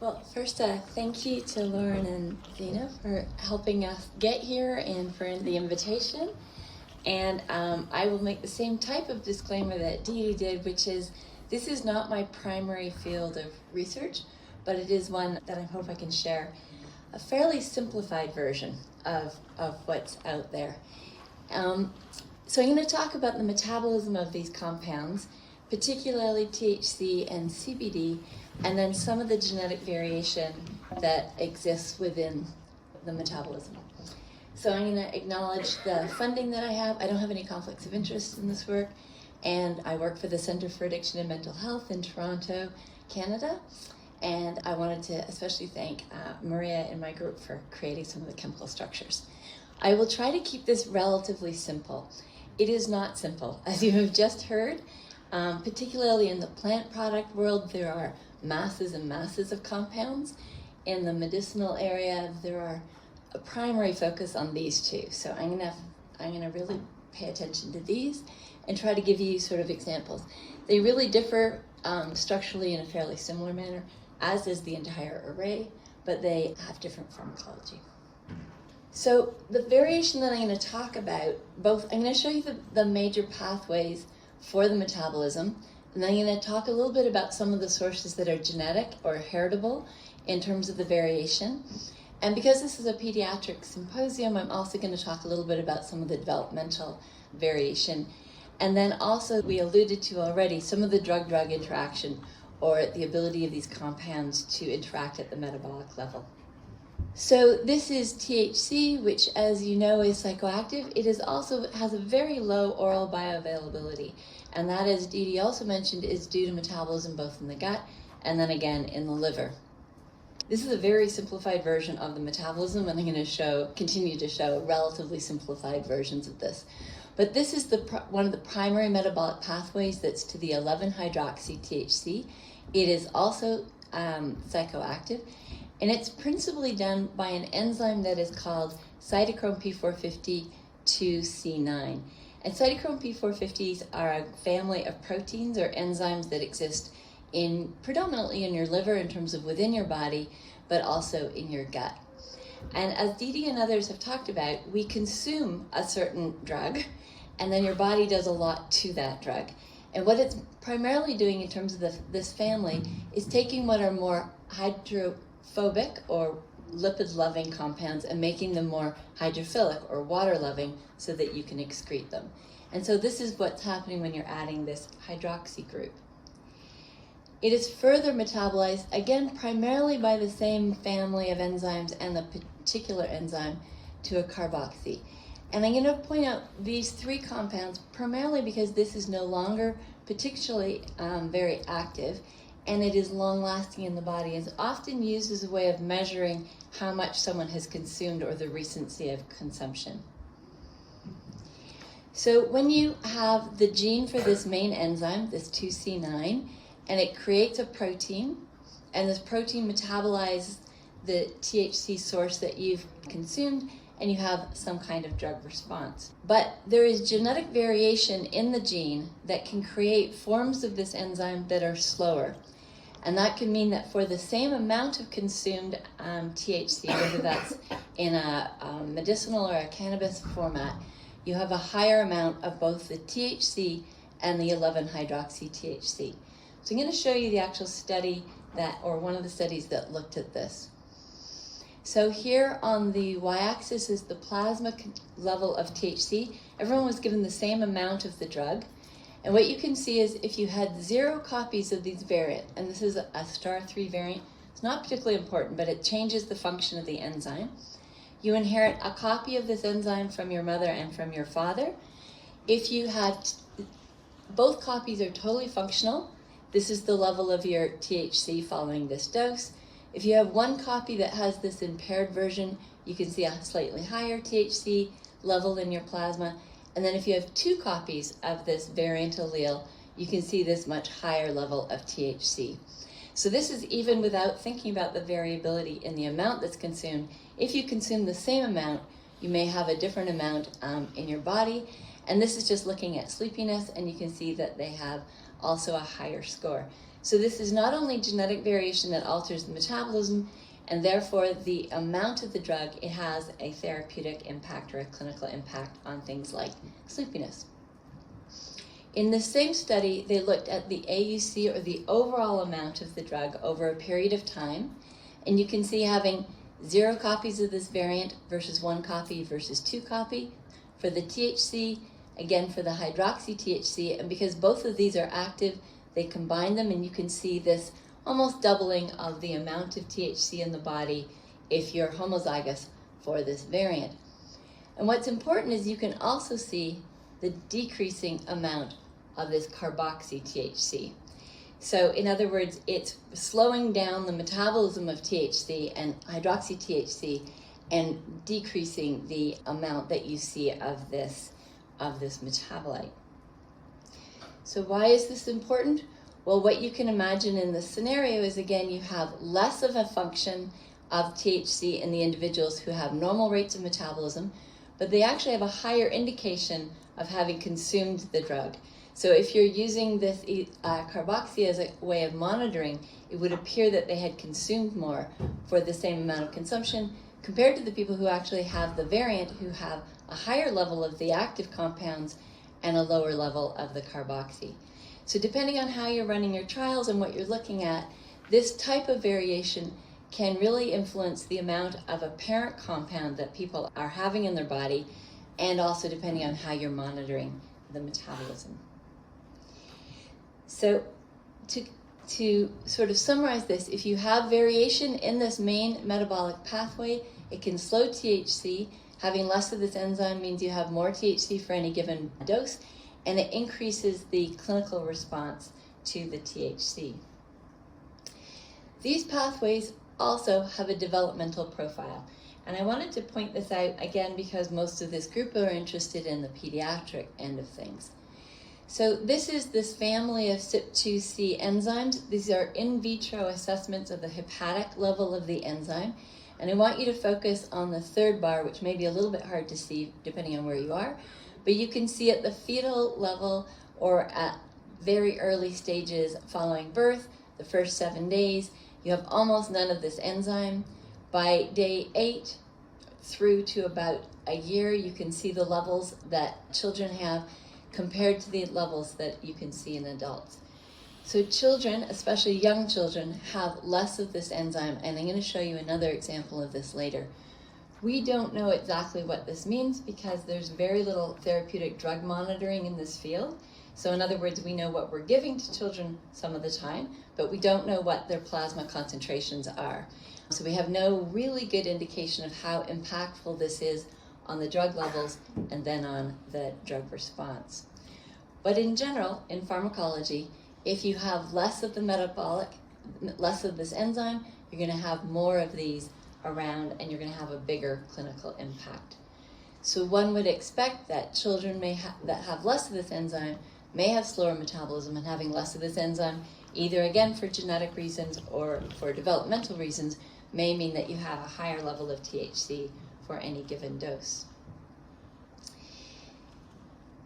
Well, first, thank you to Lauren and Zena for helping us get here and for the invitation. And I will make the same type of disclaimer that Dee Dee did, which is this is not my primary field of research, but it is one that I hope I can share a fairly simplified version of what's out there. So I'm going to talk about the metabolism of these compounds, particularly THC and CBD, and then some of the genetic variation that exists within the metabolism. So I'm going to acknowledge the funding that I have. I don't have any conflicts of interest in this work, and I work for the Center for Addiction and Mental Health in Toronto, Canada. And I wanted to especially thank Maria and my group for creating some of the chemical structures. I will try to keep this relatively simple. It is not simple, as you have just heard. Particularly in the plant product world, there are masses and masses of compounds. In the medicinal area, there are a primary focus on these two. So I'm gonna really pay attention to these and try to give you sort of examples. They really differ structurally in a fairly similar manner, as is the entire array, but they have different pharmacology. So the variation that I'm going to talk about, I'm going to show you the major pathways for the metabolism, and then I'm going to talk a little bit about some of the sources that are genetic or heritable in terms of the variation. And because this is a pediatric symposium, I'm also going to talk a little bit about some of the developmental variation. And then also, we alluded to already, some of the drug-drug interaction or the ability of these compounds to interact at the metabolic level. So this is THC, which, as you know, is psychoactive. It has a very low oral bioavailability, and that, as Dee Dee also mentioned, is due to metabolism both in the gut and then again in the liver. This is a very simplified version of the metabolism, and I'm going to continue to show relatively simplified versions of this. But this is one of the primary metabolic pathways that's to the 11-hydroxy-THC. It is also psychoactive. And it's principally done by an enzyme that is called cytochrome P450-2C9. And cytochrome P450s are a family of proteins or enzymes that exist predominantly in your liver in terms of within your body, but also in your gut. And as Dee Dee and others have talked about, we consume a certain drug, and then your body does a lot to that drug. And what it's primarily doing in terms of this family is taking what are more hydrophobic or lipid-loving compounds and making them more hydrophilic or water-loving so that you can excrete them. And so this is what's happening when you're adding this hydroxy group. It is further metabolized, again, primarily by the same family of enzymes and the particular enzyme to a carboxy. And I'm going to point out these three compounds primarily because this is no longer particularly very active, and it is long-lasting in the body. It's often used as a way of measuring how much someone has consumed or the recency of consumption. So when you have the gene for this main enzyme, this 2C9, and it creates a protein, and this protein metabolizes the THC source that you've consumed, and you have some kind of drug response. But there is genetic variation in the gene that can create forms of this enzyme that are slower. And that can mean that for the same amount of consumed THC, whether that's in a medicinal or a cannabis format, you have a higher amount of both the THC and the 11-hydroxy-THC. So I'm going to show you the actual study one of the studies that looked at this. So here on the y-axis is the plasma level of THC. Everyone was given the same amount of the drug. And what you can see is if you had 0 copies of these variant, and this is a star 3 variant, it's not particularly important, but it changes the function of the enzyme. You inherit a copy of this enzyme from your mother and from your father. If you had both copies are totally functional, this is the level of your THC following this dose. If you have one copy that has this impaired version, you can see a slightly higher THC level in your plasma. And then if you have 2 copies of this variant allele, you can see this much higher level of THC. So this is even without thinking about the variability in the amount that's consumed. If you consume the same amount, you may have a different amount in your body. And this is just looking at sleepiness, and you can see that they have also a higher score. So this is not only genetic variation that alters the metabolism, and therefore the amount of the drug, it has a therapeutic impact or a clinical impact on things like sleepiness. In the same study, they looked at the AUC, or the overall amount of the drug over a period of time, and you can see having 0 copies of this variant versus 1 copy versus 2 copy. For the THC, again for the hydroxy-THC, and because both of these are active, they combine them, and you can see this almost doubling of the amount of THC in the body if you're homozygous for this variant. And what's important is you can also see the decreasing amount of this carboxy-THC. So in other words, it's slowing down the metabolism of THC and hydroxy-THC and decreasing the amount that you see of this metabolite. So why is this important? Well, what you can imagine in this scenario is, again, you have less of a function of THC in the individuals who have normal rates of metabolism, but they actually have a higher indication of having consumed the drug. So if you're using this carboxy as a way of monitoring, it would appear that they had consumed more for the same amount of consumption compared to the people who actually have the variant, who have a higher level of the active compounds and a lower level of the carboxy. So depending on how you're running your trials and what you're looking at, this type of variation can really influence the amount of a parent compound that people are having in their body, and also depending on how you're monitoring the metabolism. So to sort of summarize this, if you have variation in this main metabolic pathway, it can slow THC. Having less of this enzyme means you have more THC for any given dose, and it increases the clinical response to the THC. These pathways also have a developmental profile, and I wanted to point this out again because most of this group are interested in the pediatric end of things. So this is this family of CYP2C enzymes. These are in vitro assessments of the hepatic level of the enzyme. And I want you to focus on the third bar, which may be a little bit hard to see depending on where you are. But you can see at the fetal level, or at very early stages following birth, the first 7 days, you have almost none of this enzyme. By day 8 through to about a year, you can see the levels that children have compared to the levels that you can see in adults. So children, especially young children, have less of this enzyme, and I'm going to show you another example of this later. We don't know exactly what this means because there's very little therapeutic drug monitoring in this field. So in other words, we know what we're giving to children some of the time, but we don't know what their plasma concentrations are. So we have no really good indication of how impactful this is on the drug levels and then on the drug response. But in general, in pharmacology, if you have less of the less of this enzyme, you're going to have more of these around, and you're going to have a bigger clinical impact. So one would expect that children that have less of this enzyme may have slower metabolism, and having less of this enzyme, either again for genetic reasons or for developmental reasons, may mean that you have a higher level of THC for any given dose.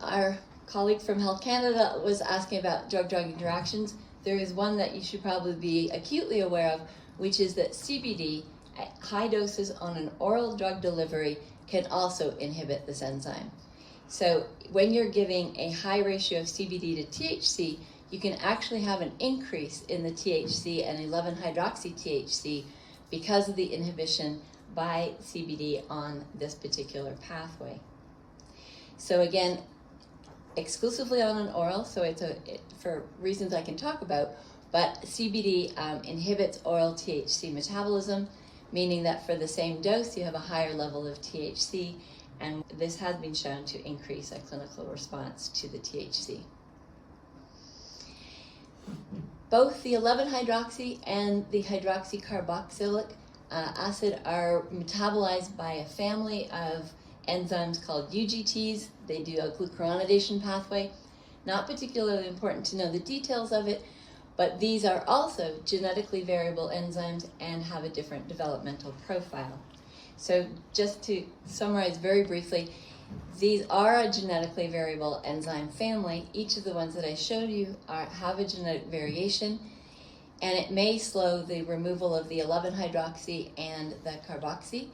Our colleague from Health Canada was asking about drug-drug interactions. There is one that you should probably be acutely aware of, which is that CBD at high doses on an oral drug delivery can also inhibit this enzyme. So when you're giving a high ratio of CBD to THC, you can actually have an increase in the THC and 11-hydroxy-THC because of the inhibition by CBD on this particular pathway. So again, exclusively on an oral, so for reasons I can talk about, but CBD inhibits oral THC metabolism, meaning that for the same dose you have a higher level of THC, and this has been shown to increase a clinical response to the THC. Both the 11-hydroxy and the hydroxycarboxylic acid are metabolized by a family of enzymes called UGTs. They do a glucuronidation pathway. Not particularly important to know the details of it, but these are also genetically variable enzymes and have a different developmental profile. So just to summarize very briefly, These are a genetically variable enzyme family. Each of the ones that I showed you have a genetic variation, and it may slow the removal of the 11-hydroxy and the carboxy.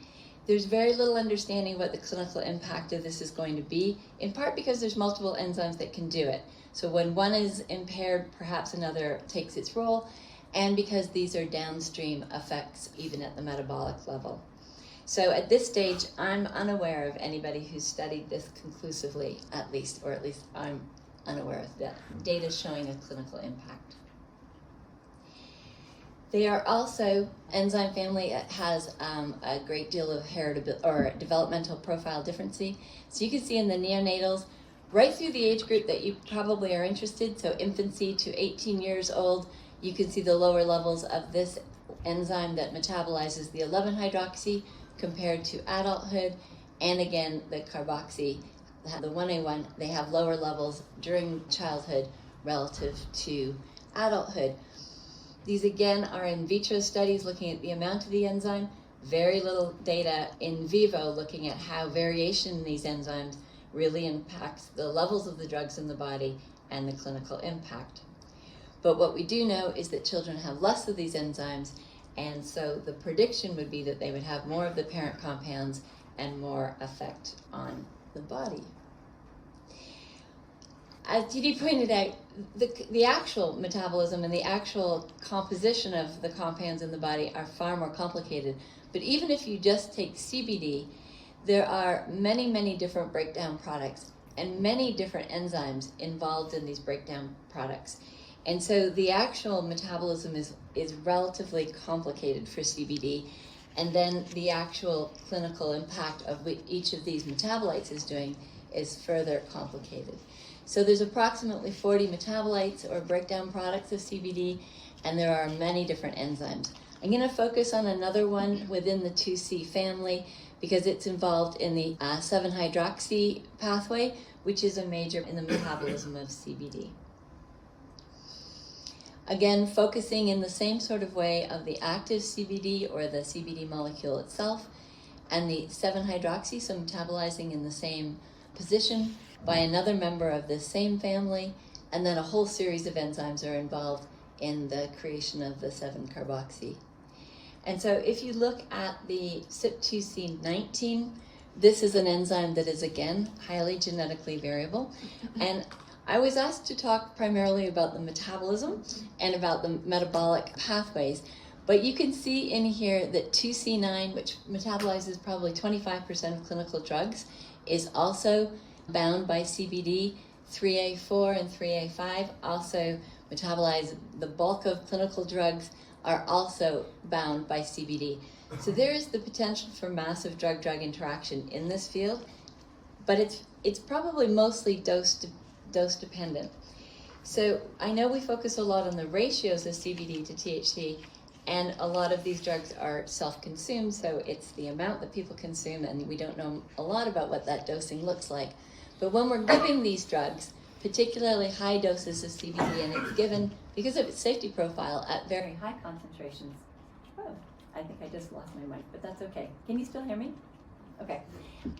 There's very little understanding what the clinical impact of this is going to be, in part because there's multiple enzymes that can do it. So when one is impaired, perhaps another takes its role, and because these are downstream effects even at the metabolic level. So at this stage, I'm unaware of anybody who's studied this conclusively, at least I'm unaware of that data showing a clinical impact. They are also, enzyme family has a great deal of heritability or developmental profile differency. So you can see in the neonatals, right through the age group that you probably are interested, so infancy to 18 years old, you can see the lower levels of this enzyme that metabolizes the 11-hydroxy compared to adulthood, and again, the carboxy, the 1A1, they have lower levels during childhood relative to adulthood. These again are in vitro studies looking at the amount of the enzyme, very little data in vivo looking at how variation in these enzymes really impacts the levels of the drugs in the body and the clinical impact. But what we do know is that children have less of these enzymes, and so the prediction would be that they would have more of the parent compounds and more effect on the body. As Didi pointed out, the actual metabolism and the actual composition of the compounds in the body are far more complicated. But even if you just take CBD, there are many, many different breakdown products and many different enzymes involved in these breakdown products. And so the actual metabolism is relatively complicated for CBD, and then the actual clinical impact of what each of these metabolites is doing is further complicated. So there's approximately 40 metabolites or breakdown products of CBD, and there are many different enzymes. I'm going to focus on another one within the 2C family because it's involved in the 7-hydroxy pathway, which is a major in the metabolism of CBD. Again, focusing in the same sort of way of the active CBD or the CBD molecule itself, and the 7-hydroxy, so metabolizing in the same position by another member of the same family, and then a whole series of enzymes are involved in the creation of the 7-carboxy. And so if you look at the CYP2C19, this is an enzyme that is, again, highly genetically variable. And I was asked to talk primarily about the metabolism and about the metabolic pathways, but you can see in here that 2C9, which metabolizes probably 25% of clinical drugs, is also bound by CBD. 3A4 and 3A5 also metabolize the bulk of clinical drugs, are also bound by CBD. So there is the potential for massive drug-drug interaction in this field, but it's probably mostly dose dependent. So I know we focus a lot on the ratios of CBD to THC, and a lot of these drugs are self-consumed, so it's the amount that people consume, and we don't know a lot about what that dosing looks like. But when we're giving these drugs, particularly high doses of CBD, and it's given because of its safety profile at very high concentrations. Oh, I think I just lost my mic, but that's okay. Can you still hear me? Okay.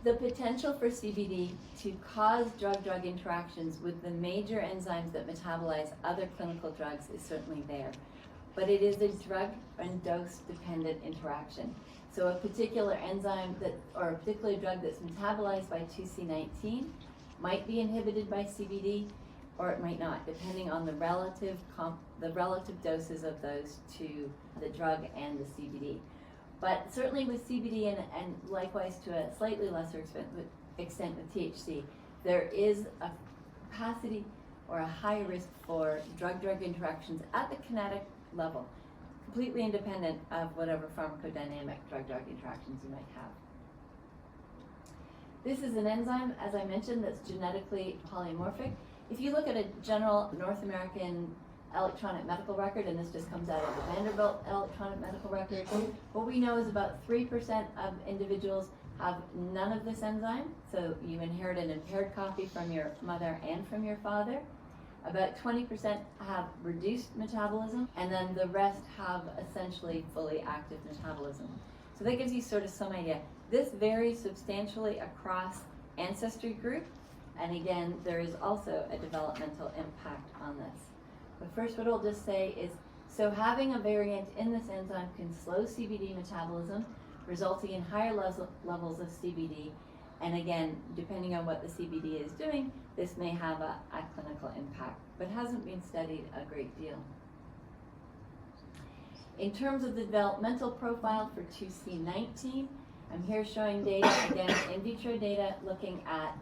The potential for CBD to cause drug-drug interactions with the major enzymes that metabolize other clinical drugs is certainly there. But it is a drug and dose-dependent interaction. So a particular enzyme or a particular drug that's metabolized by 2C19 might be inhibited by CBD, or it might not, depending on the relative doses of those to the drug and the CBD. But certainly with CBD and likewise to a slightly lesser extent with THC, there is a capacity or a high risk for drug-drug interactions at the kinetic level, completely independent of whatever pharmacodynamic drug-drug interactions you might have. This is an enzyme, as I mentioned, that's genetically polymorphic. If you look at a general North American electronic medical record, and this just comes out of the Vanderbilt electronic medical record, what we know is about 3% of individuals have none of this enzyme, so you inherit an impaired copy from your mother and from your father. About 20% have reduced metabolism, and then the rest have essentially fully active metabolism. So that gives you sort of some idea. This varies substantially across ancestry group, and again, there is also a developmental impact on this. But first, what I'll just say is, so having a variant in this enzyme can slow CBD metabolism, resulting in higher levels of CBD. And again, depending on what the CBD is doing, this may have a clinical impact, but hasn't been studied a great deal. In terms of the developmental profile for 2C19, I'm here showing data, again, in vitro data, looking at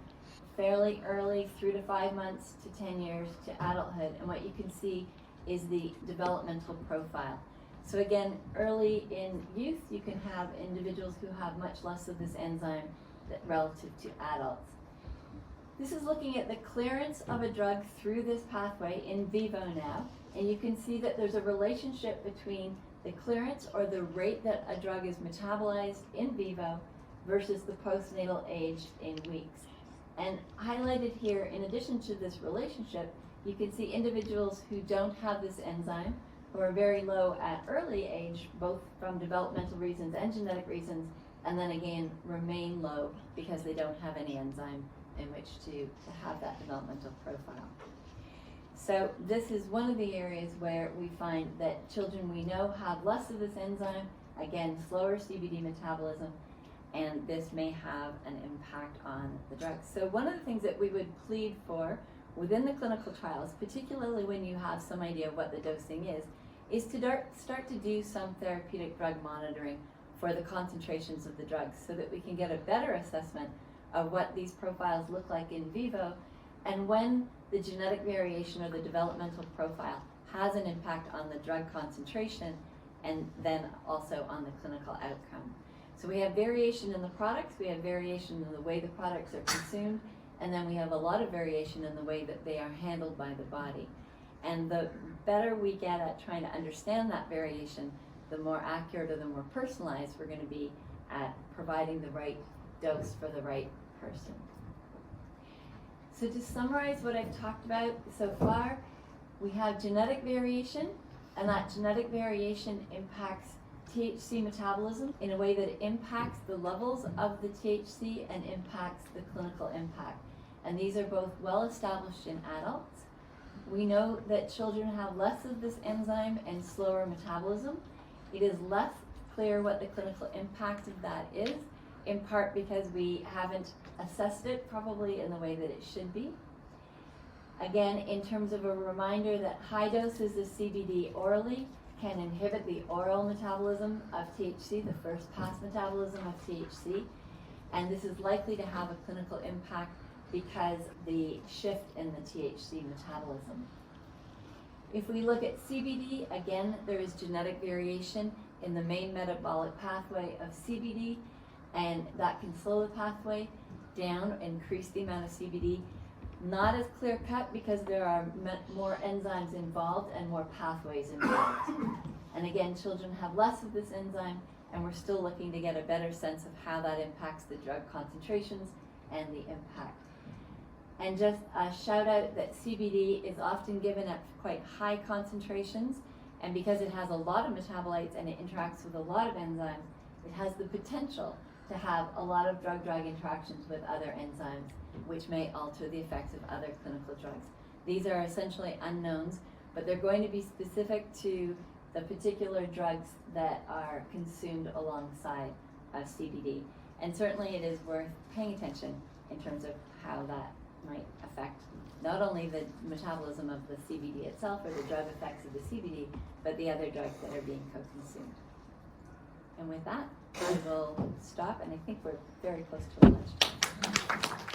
fairly early, 3 to 5 months to 10 years to adulthood. And what you can see is the developmental profile. So again, early in youth, you can have individuals who have much less of this enzyme relative to adults. This is looking at the clearance of a drug through this pathway in vivo now, and you can see that there's a relationship between the clearance or the rate that a drug is metabolized in vivo versus the postnatal age in weeks. And highlighted here, in addition to this relationship, you can see individuals who don't have this enzyme, who are very low at early age, both from developmental reasons and genetic reasons, and then again remain low because they don't have any enzyme in which to have that developmental profile. So this is one of the areas where we find that children we know have less of this enzyme, again, slower CBD metabolism, and this may have an impact on the drug. So one of the things that we would plead for within the clinical trials, particularly when you have some idea of what the dosing is to start to do some therapeutic drug monitoring for the concentrations of the drugs so that we can get a better assessment of what these profiles look like in vivo, and when the genetic variation or the developmental profile has an impact on the drug concentration and then also on the clinical outcome. So we have variation in the products, we have variation in the way the products are consumed, and then we have a lot of variation in the way that they are handled by the body. And the better we get at trying to understand that variation, the more accurate or the more personalized we're going to be at providing the right dose for the right person. So to summarize what I've talked about so far, we have genetic variation, and that genetic variation impacts THC metabolism in a way that impacts the levels of the THC and impacts the clinical impact. And these are both well established in adults. We know that children have less of this enzyme and slower metabolism. It is less clear what the clinical impact of that is, in part because we haven't assessed it probably in the way that it should be. Again, in terms of a reminder that high doses of CBD orally can inhibit the oral metabolism of THC, the first pass metabolism of THC, and this is likely to have a clinical impact because the shift in the THC metabolism. If we look at CBD, again, there is genetic variation in the main metabolic pathway of CBD, and that can slow the pathway down, increase the amount of CBD. Not as clear cut because there are more enzymes involved and more pathways involved. And again, children have less of this enzyme, and we're still looking to get a better sense of how that impacts the drug concentrations and the impact. And just a shout out that CBD is often given at quite high concentrations, and because it has a lot of metabolites and it interacts with a lot of enzymes, it has the potential to have a lot of drug-drug interactions with other enzymes, which may alter the effects of other clinical drugs. These are essentially unknowns, but they're going to be specific to the particular drugs that are consumed alongside of CBD. And certainly it is worth paying attention in terms of how that might affect not only the metabolism of the CBD itself or the drug effects of the CBD, but the other drugs that are being co-consumed. And with that, I will stop, and I think we're very close to lunch.